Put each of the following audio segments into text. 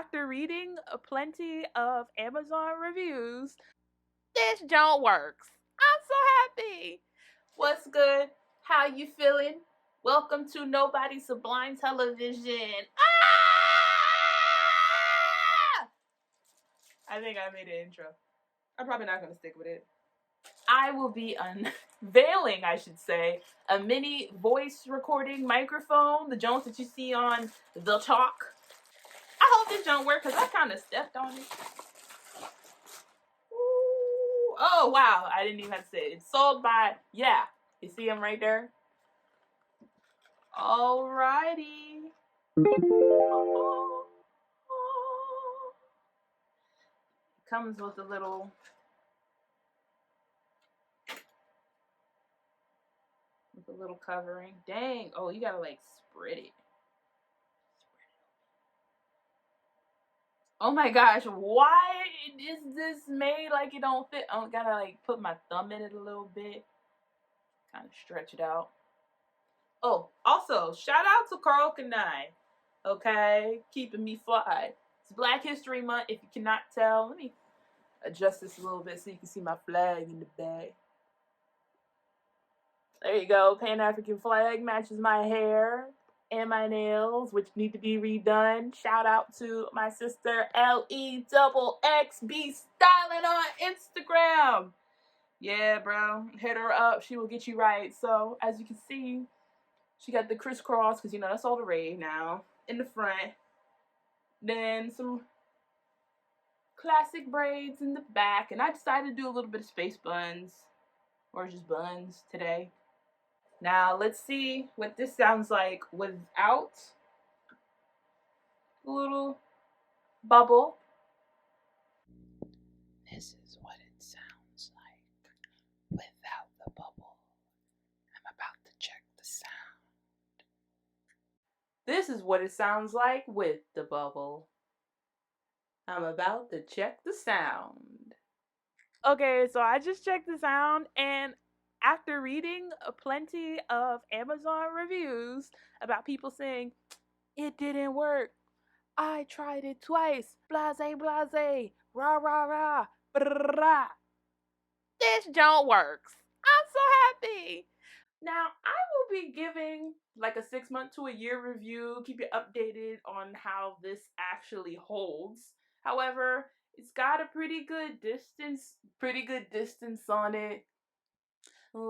after reading plenty of Amazon reviews, this joint works. I'm so happy. What's good? How you feeling? Welcome to Nobody Sublime Television. I think I made an intro. I'm probably not going to stick with it. I will be unveiling, I should say, a mini voice recording microphone, the joints that you see on The Talk. I hope this don't work because I kind of stepped on it. Ooh. Oh, wow. I didn't even have to say it. It's sold by, yeah. You see them right there? Alrighty. Comes with a little covering. Dang. Oh, you gotta like spread it. Oh my gosh, why is this made like it don't fit? I gotta like put my thumb in it a little bit. Kind of stretch it out. Oh, also, shout out to Karaoke. Okay, keeping me fly. It's Black History Month, if you cannot tell. Let me adjust this a little bit so you can see my flag in the back. There you go. Pan-African flag matches my hair and my nails, which need to be redone. Shout out to my sister LEXXB Styling on Instagram. Yeah, bro. Hit her up. She will get you right. So, as you can see, she got the crisscross, because, you know, that's all the rage now, in the front. Then some classic braids in the back. And I decided to do a little bit of space buns, or just buns today. Now, let's see what this sounds like without a little bubble. This is what it sounds like without the bubble. I'm about to check the sound. This is what it sounds like with the bubble. I'm about to check the sound. Okay, so I just checked the sound, and after reading plenty of Amazon reviews about people saying, it didn't work, I tried it twice, blase, blase, rah, rah, rah, brah, this joint works. I'm so happy. Now, I will be giving like a 6 month to a year review, keep you updated on how this actually holds. However, it's got a pretty good distance on it. I'm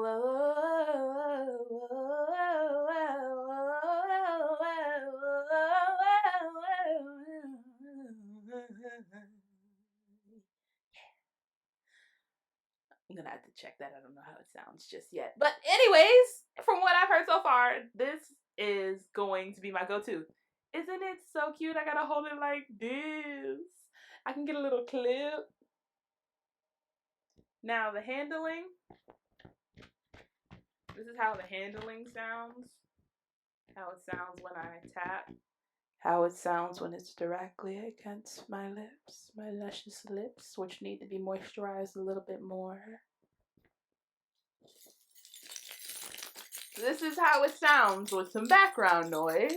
gonna have to check that. I don't know how it sounds just yet. But anyways, from what I've heard so far, this is going to be my go-to. Isn't it so cute? I gotta hold it like this. I can get a little clip. Now the handling. This is how the handling sounds. How it sounds when I tap. How it sounds when it's directly against my lips, my luscious lips, which need to be moisturized a little bit more. This is how it sounds with some background noise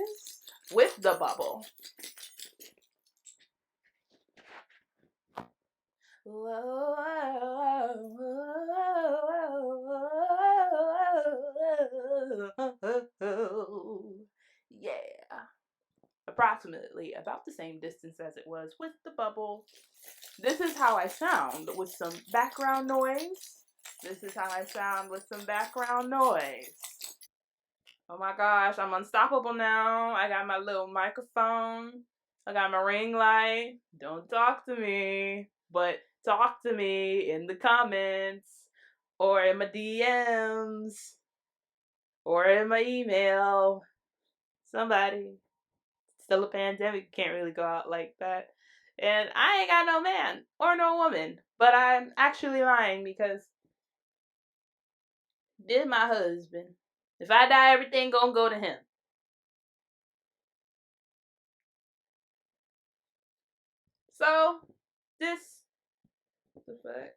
with the bubble. Yeah. Approximately about the same distance as it was with the bubble. This is how I sound with some background noise. This is how I sound with some background noise. Oh my gosh, I'm unstoppable now. I got my little microphone. I got my ring light. Don't talk to me, but talk to me in the comments or in my DMs or in my email. Somebody. Still a pandemic, can't really go out like that. And I ain't got no man or no woman, but I'm actually lying because this my husband. If I die, everything gonna go to him. So, this, what the fuck?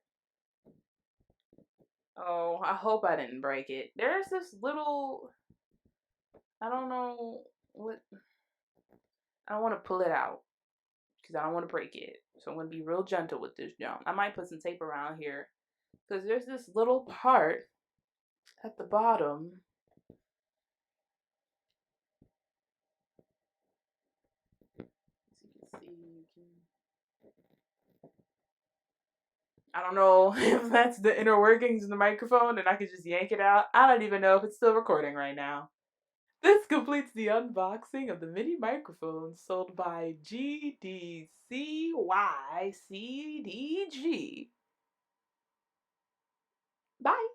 Oh, I hope I didn't break it. There's this little, I don't know what, I want to pull it out because I don't want to break it. So I'm going to be real gentle with this jump. I might put some tape around here because there's this little part at the bottom. As you can see, I don't know if that's the inner workings of the microphone and I could just yank it out. I don't even know if it's still recording right now. This completes the unboxing of the mini microphone sold by GDCYCDG. Bye.